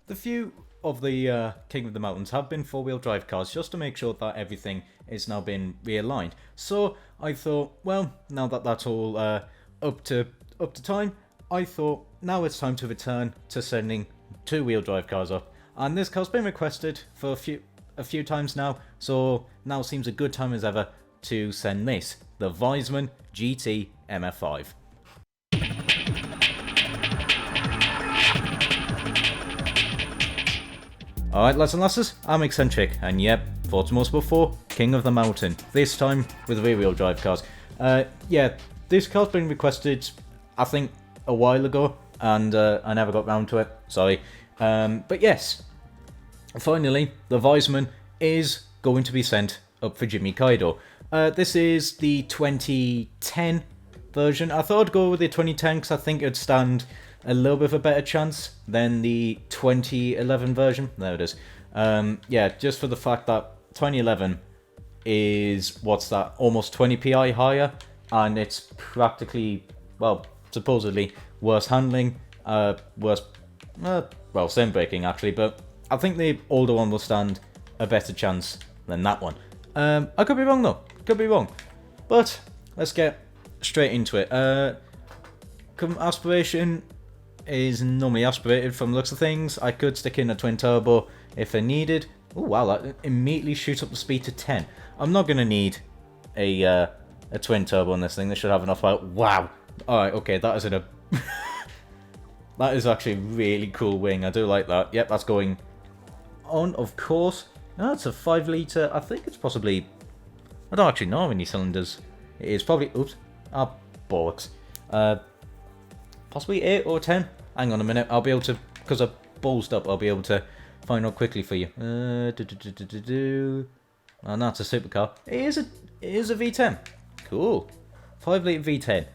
The few of the King of the Mountains have been four-wheel drive cars just to make sure that everything is now been realigned. So I thought, well, now that that's all up to time, I thought now it's time to return to sending two-wheel drive cars up. And this car's been requested for a few times now, so now seems a good time as ever to send this, the Weismann GT MF5. Alright lads and lasses, I'm Eccentric, and yep, Forza Motorsport 4, King of the Mountain, this time with rear-wheel drive cars. Yeah, this car's been requested, I think, a while ago, and I never got round to it, sorry. But yes, finally, the Weismann is going to be sent up for Jimmy Kaido. This is the 2010 version. I thought I'd go with the 2010 because I think it'd stand a little bit of a better chance than the 2011 version. There it is. Yeah, just for the fact that 2011 is, what's that, almost 20 PI higher, and it's practically, well, supposedly worse handling, worse, well, same braking actually, but I think the older one will stand a better chance than that one. I could be wrong though, could be wrong, but let's get straight into it. Aspiration is normally aspirated from the looks of things. I could stick in a twin turbo if I needed. Oh wow, that immediately shoots up the speed to 10. I'm not going to need a twin turbo on this thing. This should have enough power. Wow. Alright, okay, that is a that is actually a really cool wing. I do like that. Yep, that's going on, of course. That's a 5 litre. I think it's possibly, I don't actually know how many cylinders it is. Probably, oops, bollocks. Possibly 8 or 10. Hang on a minute, I'll be able to, because I've ballsed up, I'll be able to find out quickly for you. And that's a supercar. It is a V10. Cool. 5 litre V10.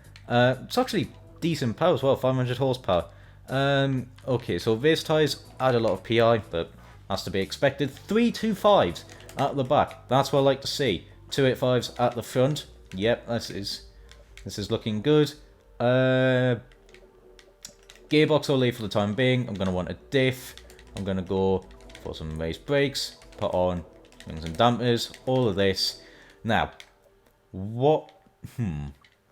It's actually decent power as well, 500 horsepower. Okay, so race tyres add a lot of PI, but has to be expected. 325s at the back. That's what I like to see. 285s at the front. Yep, this is looking good. Gearbox I'll leave for the time being. I'm going to want a diff. I'm going to go for some race brakes. Put on springs and dampers. All of this. Now, what?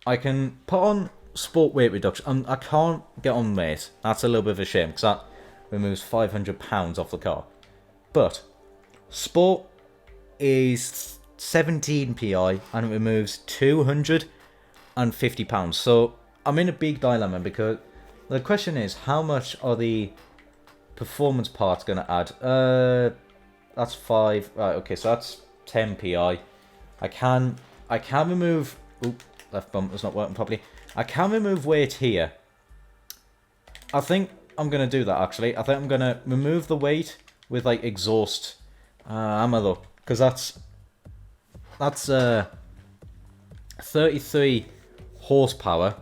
I can put on sport weight reduction. I can't get on race. That's a little bit of a shame because that removes £500 off the car. But sport is 17 PI and it removes £250. So I'm in a big dilemma because the question is, how much are the performance parts going to add? That's 5. Right, okay, so that's 10 PI. I can remove. Oop, left bumper's not working properly. I can remove weight here. I think I'm going to do that actually. I think I'm going to remove the weight with like exhaust ammo though, because that's 33 horsepower.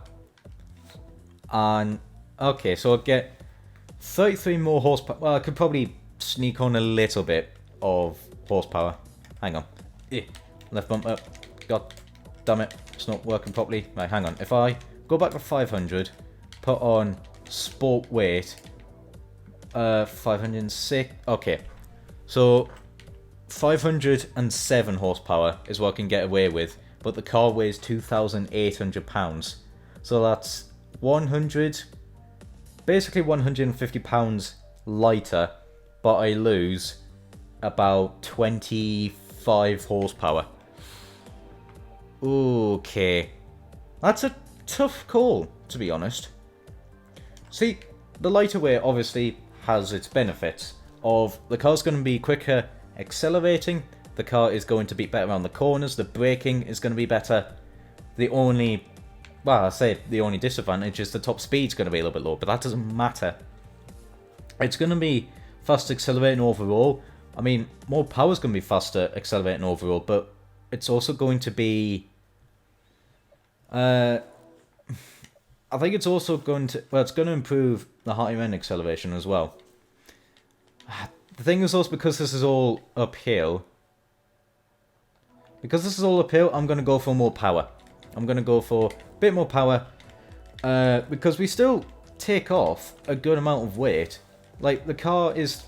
And okay, so I'll get 33 more horsepower. Well, I could probably sneak on a little bit of horsepower. Hang on. Left bumper. God damn it. It's not working properly. Right, hang on. If I go back to 500, put on sport weight, 506. Okay. So 507 horsepower is what I can get away with, but the car weighs 2,800 pounds. So that's 100, basically 150 pounds lighter, but I lose about 25 horsepower. Okay, that's a tough call, to be honest. See, the lighter weight obviously has its benefits of the car's going to be quicker accelerating, the car is going to be better around the corners, the braking is going to be better. The only, well, I say the only disadvantage is the top speed's going to be a little bit low, but that doesn't matter. It's going to be fast accelerating overall. I mean, more power's going to be faster accelerating overall, but it's also going to be, I think it's also going to, well, it's going to improve the higher end acceleration as well. The thing is also, because this is all uphill, I'm going to go for more power. I'm going to go for a bit more power, because we still take off a good amount of weight Like, the car is,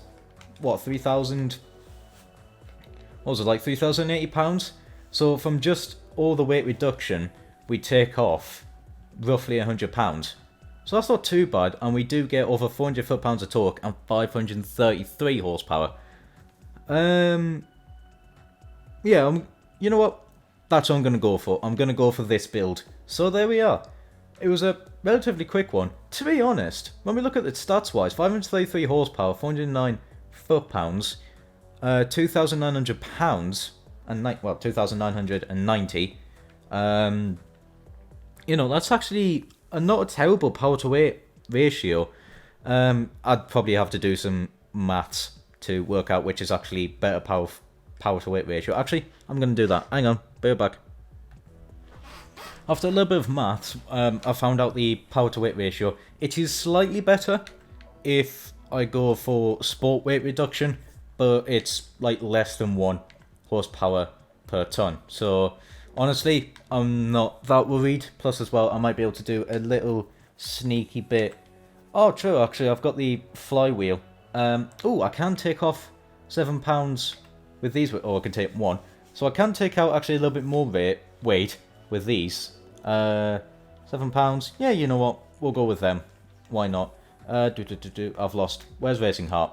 what, 3,000... What was it, like £3,080? So from just all the weight reduction, we take off roughly £100. So that's not too bad, and we do get over 400 foot-pounds of torque and 533 horsepower. Yeah, you know what? That's what I'm going to go for. I'm going to go for this build. So there we are. It was a relatively quick one. To be honest, when we look at the stats-wise, 533 horsepower, 409 foot-pounds, £2,900 and 2,990. You know, that's actually not a terrible power to weight ratio. I'd probably have to do some maths to work out which is actually better power to weight ratio. Actually, I'm going to do that. Hang on, be right back. After a little bit of maths, I found out the power to weight ratio. It is slightly better if I go for sport weight reduction, but it's like less than 1 horsepower per ton. So honestly, I'm not that worried. Plus as well, I might be able to do a little sneaky bit. Oh, true, actually, I've got the flywheel. Oh, I can take off £7 with these, or I can take 1. So I can take out actually a little bit more weight with these. £7. Yeah, you know what? We'll go with them. Why not? I've lost. Where's Racing Heart?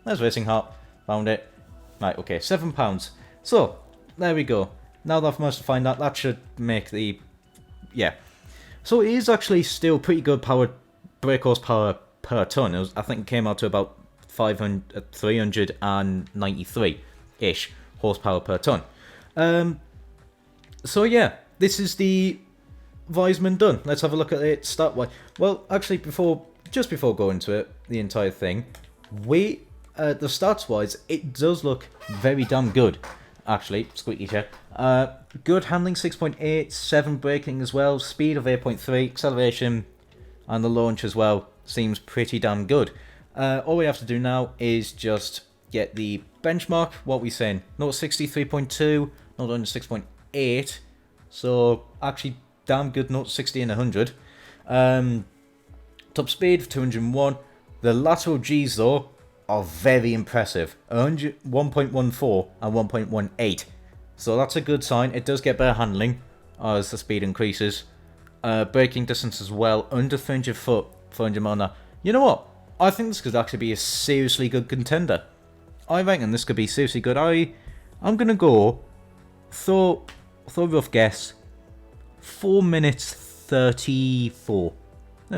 There's Racing Heart. Found it. Right, okay, £7. So, there we go. Now that I've managed to find that, that should make the... Yeah. So it is actually still pretty good brake horsepower per ton. I think it came out to about 393-ish horsepower per ton. So yeah, this is the Weismann done. Let's have a look at it stat-wise. Well, actually, just before going to it, the entire thing, the stats-wise, it does look very damn good. Actually, squeaky chair. Good handling, 6.8, 7 braking as well, speed of 8.3, acceleration, and the launch as well seems pretty damn good. All we have to do now is just get the benchmark. What are we saying? 0.63.2, 0.6.8. So actually damn good, 0.60 and 100. Top speed 201. The lateral G's though are very impressive. 1.14 and 1.18. So that's a good sign. It does get better handling as the speed increases. Braking distance as well, under 300 foot, 400 mile an hour. You know what? I think this could actually be a seriously good contender. I reckon this could be seriously good. I'm gonna go, throw a rough guess, 4 minutes 34.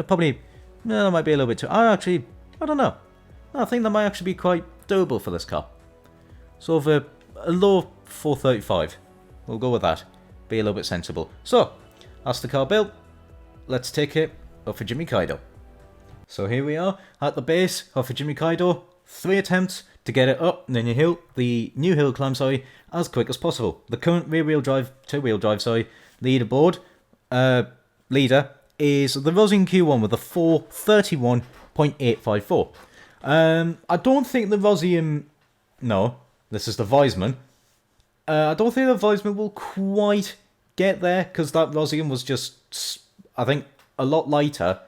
Probably, no, that might be a little bit too. I don't know. I think that might actually be quite doable for this car. Sort of a low 435. We'll go with that. Be a little bit sensible. So, that's the car built. Let's take it up for Jimmy Kaido. So here we are at the base of Jimmy Kaido. 3 attempts to get it up the new hill climb, as quick as possible. The current two-wheel drive, leader is the Rosing Q1 with a 4:31.854. I don't think the Rosium... No, this is the Weismann. I don't think the Weismann will quite get there, because that Rosium was just, I think, a lot lighter.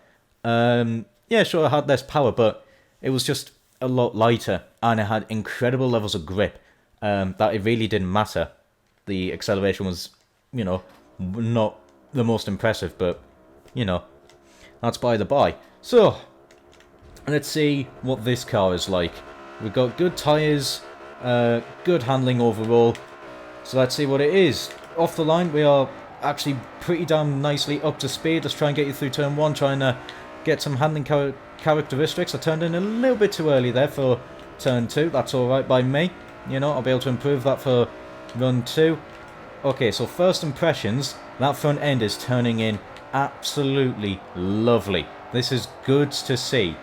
Yeah, sure, it had less power, but it was just a lot lighter, and it had incredible levels of grip, that it really didn't matter. The acceleration was, not the most impressive, but, that's by the by. So, let's see what this car is like. We've got good tyres, good handling overall, so let's see what it is. Off the line, we are actually pretty damn nicely up to speed. Let's try and get you through turn 1, trying to get some handling characteristics. I turned in a little bit too early there for turn 2. That's alright by me. I'll be able to improve that for run 2. Okay, so first impressions, that front end is turning in absolutely lovely. This is good to see.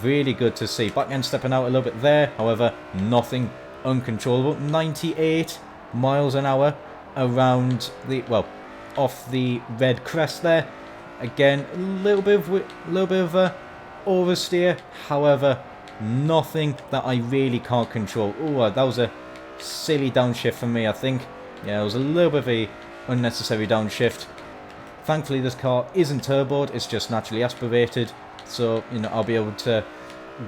Really good to see. Back end stepping out a little bit there. However, nothing uncontrollable. 98 miles an hour around the, off the red crest there. Again, a little bit of oversteer. However, nothing that I really can't control. Oh, that was a silly downshift for me, I think. Yeah, it was a little bit of a unnecessary downshift. Thankfully, this car isn't turboed. It's just naturally aspirated. So, I'll be able to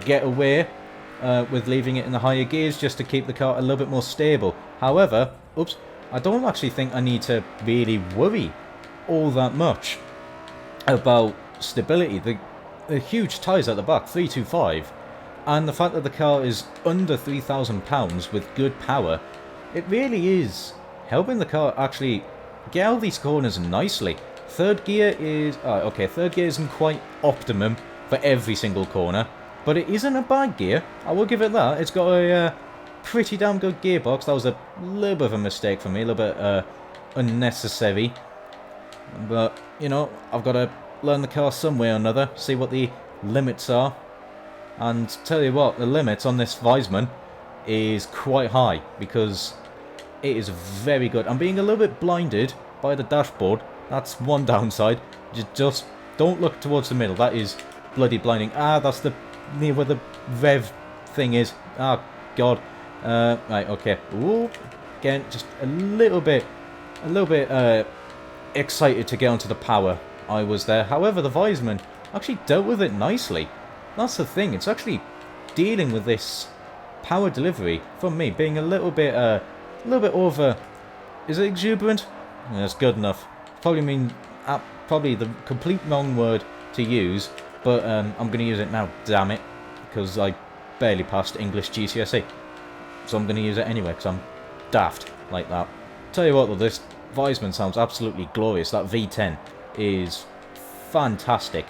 get away with leaving it in the higher gears just to keep the car a little bit more stable. However, oops, I don't actually think I need to really worry all that much about stability. The huge tyres at the back, 325, and the fact that the car is under £3,000 with good power, it really is helping the car actually get out of these corners nicely. Third gear is... okay, third gear isn't quite optimum for every single corner, but it isn't a bad gear. I will give it that. It's got a pretty damn good gearbox. That was a little bit of a mistake for me, a little bit unnecessary. But, you know, I've got to learn the car some way or another, see what the limits are. And tell you what, the limits on this Weismann is quite high, because it is very good. I'm being a little bit blinded by the dashboard. That's one downside. Just don't look towards the middle. That is bloody blinding. That's the near where the rev thing is. God. Right, okay. Ooh, again, just a little bit excited to get onto the power. I was there. However, the Weismann actually dealt with it nicely. That's the thing. It's actually dealing with this power delivery from me being a little bit over. Is it exuberant? Yeah, that's good enough. Probably the complete wrong word to use, but I'm going to use it now. Damn it, because I barely passed English GCSE, so I'm going to use it anyway because I'm daft like that. Tell you what though, this Weismann sounds absolutely glorious. That V10 is fantastic.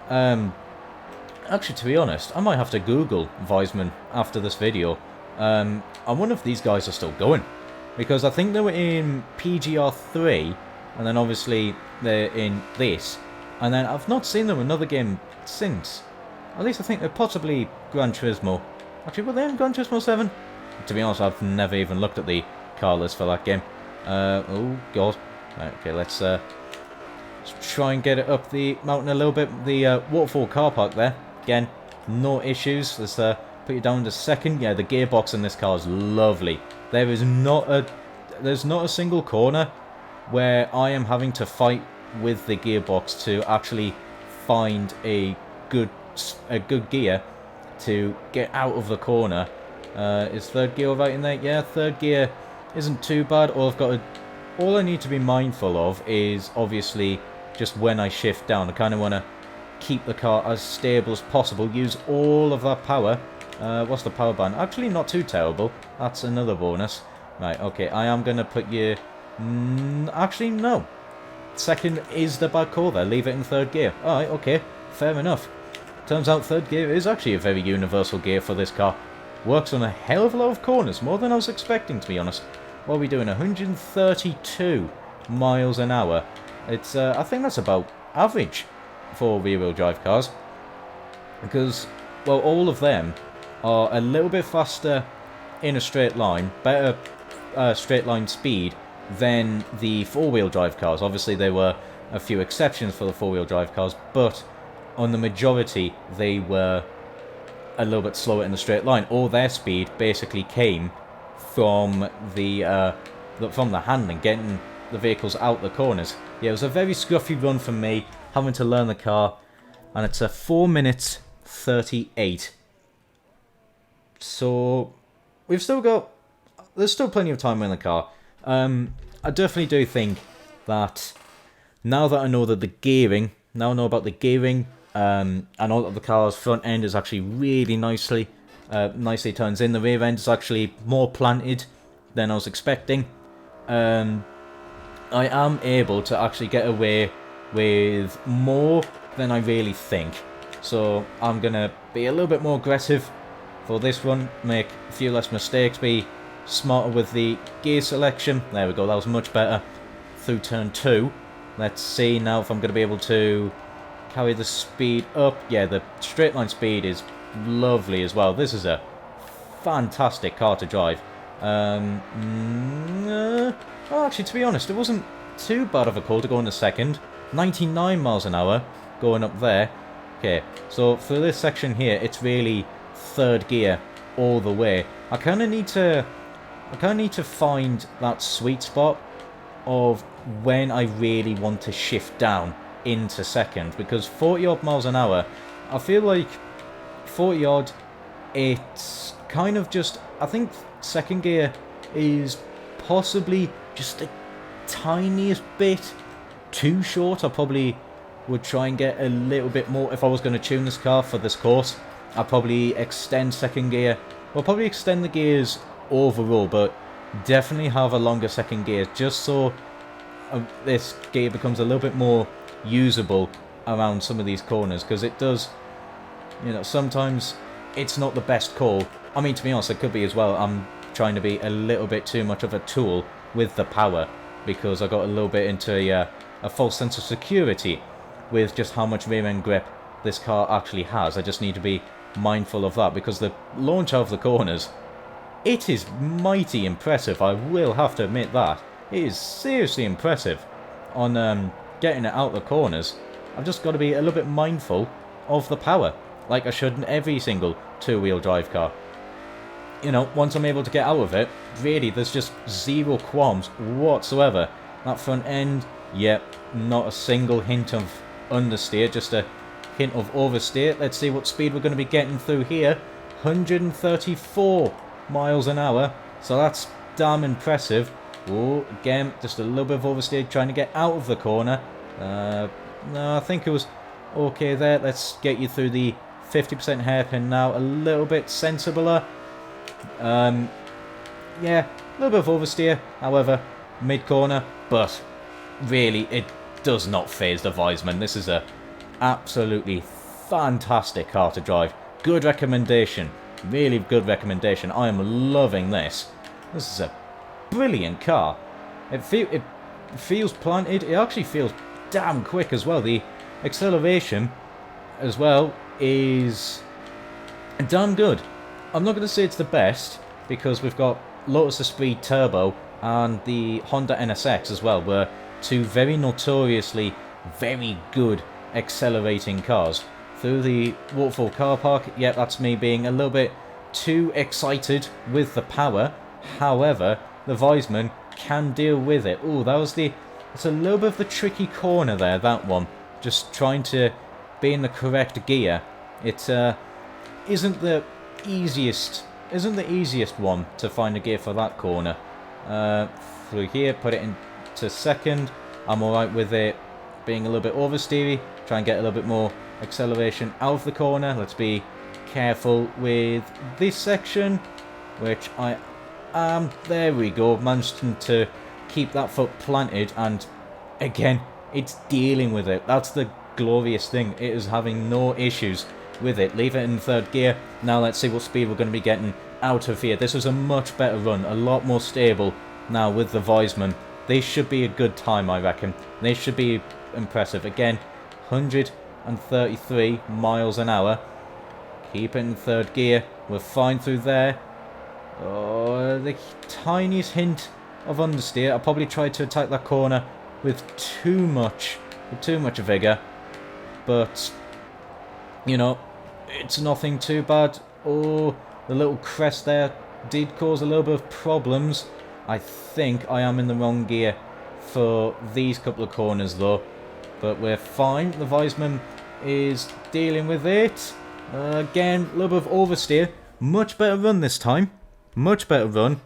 Actually, to be honest, I might have to Google Weismann after this video. I wonder if these guys are still going, because I think they were in PGR3, and then obviously they're in this, and then I've not seen them in another game since. At least I think they're possibly Gran Turismo. Actually, were they in Gran Turismo 7? To be honest, I've never even looked at the car list for that game. Oh god. Right, okay, let's try and get it up the mountain a little bit. The waterfall car park there. Again, no issues. Let's put you down to second. Yeah, the gearbox in this car is lovely. There's not a single corner where I am having to fight with the gearbox to actually find a good gear to get out of the corner. Is third gear right in there? Yeah, third gear isn't too bad. All I need to be mindful of is obviously just when I shift down. I kind of want to keep the car as stable as possible. Use all of that power. What's the power band? Actually, not too terrible. That's another bonus. Right, okay. I am going to put you... actually, no. Second is the bad call there. Leave it in third gear. Alright, okay. Fair enough. Turns out third gear is actually a very universal gear for this car. Works on a hell of a lot of corners. More than I was expecting, to be honest. What are we doing? 132 miles an hour. It's, I think that's about average for rear-wheel drive cars. Because, well, all of them are a little bit faster in a straight line. Better straight line speed than the four-wheel drive cars. Obviously, there were a few exceptions for the four-wheel drive cars, but on the majority, they were a little bit slower in the straight line. All their speed basically came from the handling, getting the vehicles out the corners. Yeah, it was a very scruffy run for me, having to learn the car, and it's a 4 minutes 38. So there's still plenty of time in the car. I definitely do think that now that I know that now I know about the gearing, I know that the car's front end is actually really nicely turns in. The rear end is actually more planted than I was expecting. I am able to actually get away with more than I really think. So I'm going to be a little bit more aggressive for this run, make a few less mistakes, be smarter with the gear selection. There we go, that was much better through turn 2. Let's see now if I'm going to be able to carry the speed up. Yeah, the straight line speed is lovely as well. This is a fantastic car to drive. Well, actually, to be honest, it wasn't too bad of a call to go into second. 99 miles an hour going up there. Okay, so for this section here, it's really third gear all the way. I kind of need to find that sweet spot of when I really want to shift down into second, because 40 odd miles an hour, I feel like 40 odd. It's kind of just, I think second gear is possibly just the tiniest bit too short. I probably would try and get a little bit more if I was going to tune this car for this course. I'd probably extend second gear. Well, probably extend the gears overall, but definitely have a longer second gear just so this gear becomes a little bit more usable around some of these corners, because it does, you know, sometimes it's not the best call. I mean, to be honest, it could be as well. I'm trying to be a little bit too much of a tool with the power, because I got a little bit into a false sense of security with just how much rear end grip this car actually has. I just need to be mindful of that, because the launch out of the corners, it is mighty impressive. I will have to admit that. It is seriously impressive on getting it out the corners. I've just got to be a little bit mindful of the power, like I should in every single two-wheel drive car. You know, once I'm able to get out of it, really, there's just zero qualms whatsoever. That front end, yep, not a single hint of understeer, just a hint of oversteer. Let's see what speed we're going to be getting through here. 134 miles an hour, so that's damn impressive. Oh, again, just a little bit of oversteer, trying to get out of the corner. No, I think it was okay there. Let's get you through the 50% hairpin now, a little bit sensibler. Yeah, a little bit of oversteer, however, mid-corner, but really, it does not phase the Weismann. This is a absolutely fantastic car to drive. Good recommendation, really good recommendation. I am loving this. This is a brilliant car. It feels planted. It actually feels damn quick as well. The acceleration as well is damn good. I'm not going to say it's the best, because we've got Lotus Esprit Turbo and the Honda NSX as well, were two very notoriously very good accelerating cars. Through the Waterfall car park, yeah, that's me being a little bit too excited with the power. However, the Weismann can deal with it. Oh, that was it's a little bit of the tricky corner there, that one. Just trying to be in the correct gear. It isn't the easiest one to find a gear for that corner. Through here, put it into second. I'm alright with it being a little bit oversteery. Try and get a little bit more acceleration out of the corner. Let's be careful with this section, which I am. There we go. Managed to keep that foot planted, and again, it's dealing with it. That's the glorious thing. It is having no issues with it. Leave it in third gear. Now let's see what speed we're going to be getting out of here. This was a much better run, a lot more stable now with the Weismann. This should be a good time, I reckon. This should be impressive. Again, 133 miles an hour. Keep it in third gear. We're fine through there. Oh, the tiniest hint of understeer. I probably tried to attack that corner with too much vigor, but you know, it's nothing too bad. Oh, the little crest there did cause a little bit of problems. I think I am in the wrong gear for these couple of corners though, but we're fine. The Weismann is dealing with it. Again, a little bit of oversteer. Much better run this time. Much better run.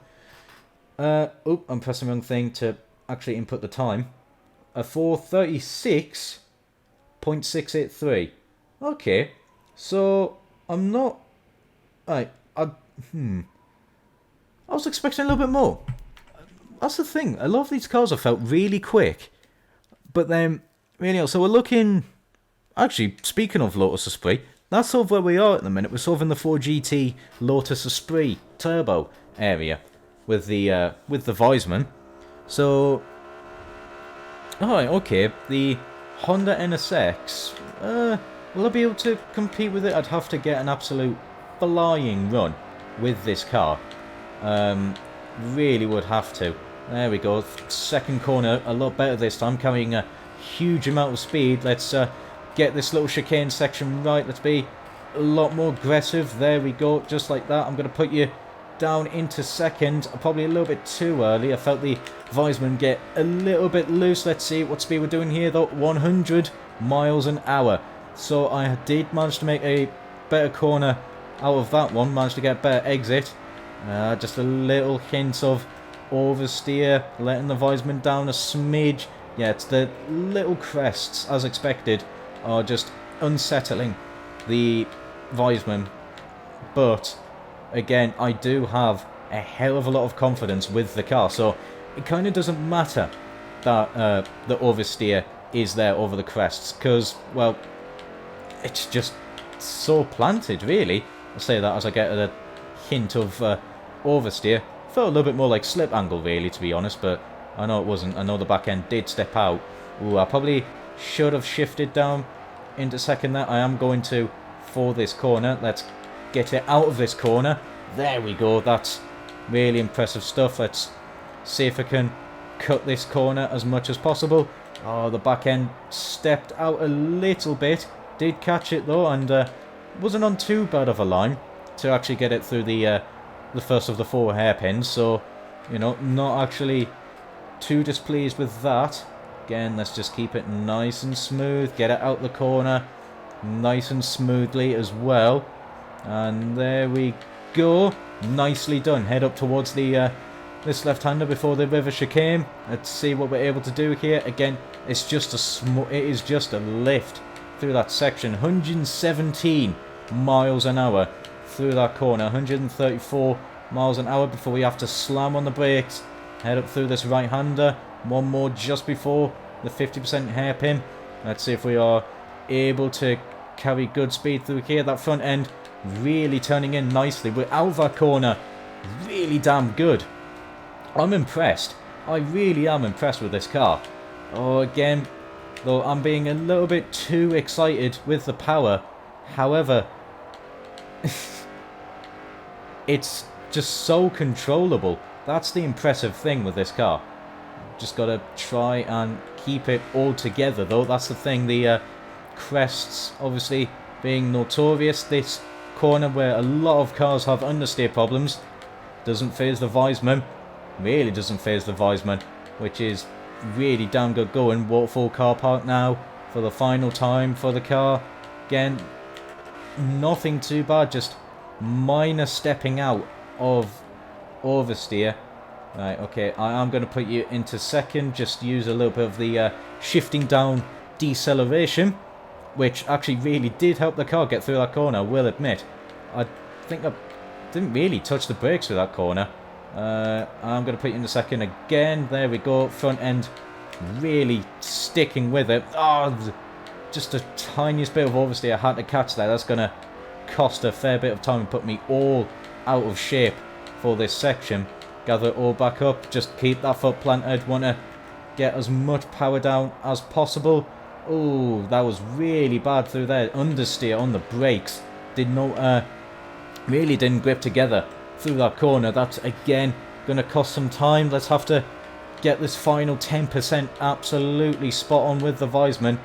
Oh, I'm pressing the wrong thing to actually input the time. A 4:36.683. Okay, so I'm not. I was expecting a little bit more. That's the thing. A lot of these cars have felt really quick, but then really. So we're looking. Actually, speaking of Lotus Esprit, that's sort of where we are at the minute. We're sort of in the 4GT Lotus Esprit Turbo area with the Weismann. So, alright, okay. The Honda NSX. Will I be able to compete with it? I'd have to get an absolute flying run with this car. Really would have to. There we go. Second corner, a lot better this time, carrying a huge amount of speed. Let's get this little chicane section right. Let's be a lot more aggressive. There we go, just like that. I'm going to put you down into second. Probably a little bit too early. I felt the Weismann get a little bit loose. Let's see what speed we're doing here though. 100 miles an hour. So I did manage to make a better corner out of that one. Managed to get a better exit. Just a little hint of oversteer, letting the Weismann down a smidge. Yeah, it's the little crests, as expected, are just unsettling the Weismann. But, again, I do have a hell of a lot of confidence with the car, so it kind of doesn't matter that the oversteer is there over the crests, because, well, it's just so planted, really. I say that as I get a hint of oversteer. Felt a little bit more like slip angle, really, to be honest, but I know it wasn't. I know the back end did step out. Ooh, I probably should have shifted down into second there. I am going to for this corner. Let's get it out of this corner. There we go. That's really impressive stuff. Let's see if I can cut this corner as much as possible. Oh, the back end stepped out a little bit. Did catch it, though, and wasn't on too bad of a line to actually get it through the first of the 4 hairpins. So, you know, not actually too displeased with that. Again, let's just keep it nice and smooth. Get it out the corner nice and smoothly as well. And there we go. Nicely done. Head up towards the this left-hander before the river chicane. Let's see what we're able to do here. Again, it's just it is just a lift through that section. 117 miles an hour through that corner. 134 miles an hour before we have to slam on the brakes. Head up through this right-hander. One more just before the 50% hairpin. Let's see if we are able to carry good speed through here. That front end really turning in nicely. We're out of that corner. Really damn good. I'm impressed. I really am impressed with this car. Oh, again, though I'm being a little bit too excited with the power. However, it's just so controllable. That's the impressive thing with this car. Just got to try and keep it all together, though. That's the thing. The crests, obviously, being notorious. This corner where a lot of cars have understeer problems doesn't faze the Weismann. Really doesn't faze the Weismann, which is really damn good going. Waterfall car park now for the final time for the car. Again, nothing too bad. Just minor stepping out of oversteer. Right, okay, I am going to put you into second. Just use a little bit of the shifting down deceleration, which actually really did help the car get through that corner, I will admit. I think I didn't really touch the brakes through that corner. I'm going to put you into second again. There we go. Front end really sticking with it. Oh, just a tiniest bit of oversteer I had to catch there. That's going to cost a fair bit of time and put me all out of shape for this section. Gather it all back up. Just keep that foot planted. Want to get as much power down as possible. Oh, that was really bad through there. Understeer on the brakes. Really didn't grip together through that corner. That's again going to cost some time. Let's have to get this final 10% absolutely spot on with the Weismann.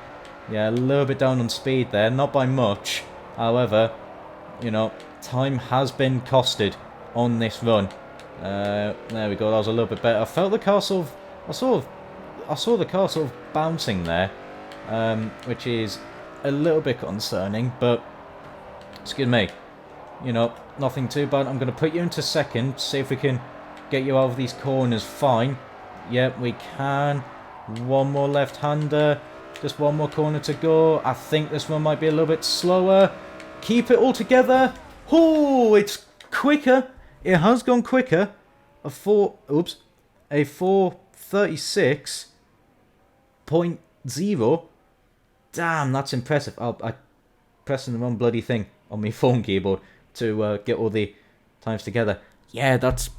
Yeah, a little bit down on speed there. Not by much. However, you know, time has been costed on this run. There we go. That was a little bit better. I felt the car sort of... I saw the car sort of bouncing there, which is a little bit concerning, but excuse me, you know, nothing too bad. I'm going to put you into second, see if we can get you out of these corners fine. Yep, we can. One more left-hander, just one more corner to go. I think this one might be a little bit slower. Keep it all together. Oh, it's quicker. It has gone quicker. A 4:36.0. Damn, that's impressive. I'm pressing the wrong bloody thing on my phone keyboard to get all the times together. Yeah, that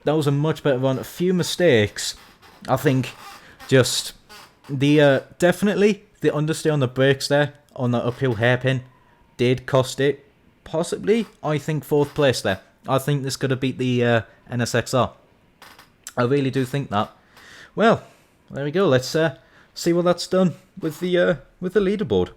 was a much better run. A few mistakes, I think. Just the definitely the understeer on the brakes there on the uphill hairpin did cost it. Possibly, I think 4th place there. I think this could have beat the NSXR. I really do think that. Well, there we go. Let's see what that's done with the leaderboard.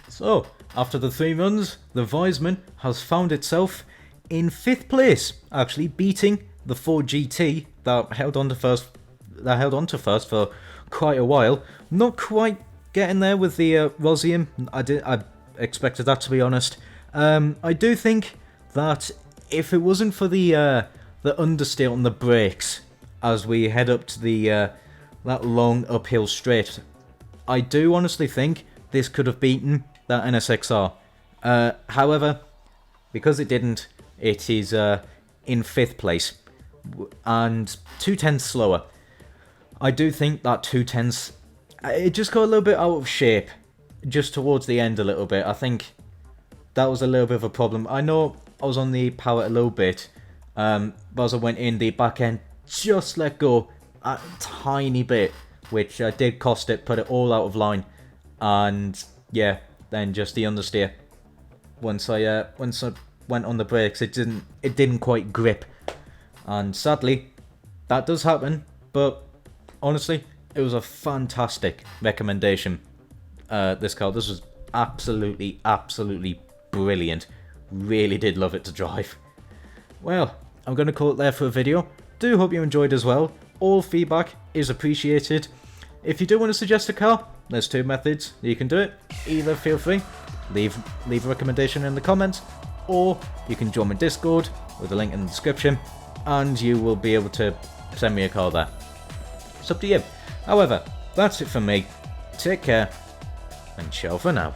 So, after the 3 runs, the Weismann has found itself in 5th place, actually beating the Ford GT that held on to first. For quite a while. Not quite getting there with the Rosium. I expected that, to be honest. I do think that if it wasn't for the understeer on the brakes as we head up to the that long uphill straight, I do honestly think this could have beaten that NSXR. However, because it didn't, it is in 5th place and 2/10 slower. I do think that 2/10, it just got a little bit out of shape just towards the end a little bit. I think that was a little bit of a problem. I know I was on the power a little bit, but as I went in, the back end just let go a tiny bit, which did cost it, put it all out of line. And yeah, then just the understeer. Once I went on the brakes, it didn't quite grip, and sadly, that does happen. But honestly, it was a fantastic recommendation. This car, this was absolutely brilliant. Really did love it to drive. Well, I'm going to call it there for a video. Do hope you enjoyed as well. All feedback is appreciated. If you do want to suggest a car, there's 2 methods you can do it. Either feel free, leave a recommendation in the comments, or you can join my Discord with a link in the description, and you will be able to send me a car there. It's up to you. However, that's it from me. Take care, and ciao for now.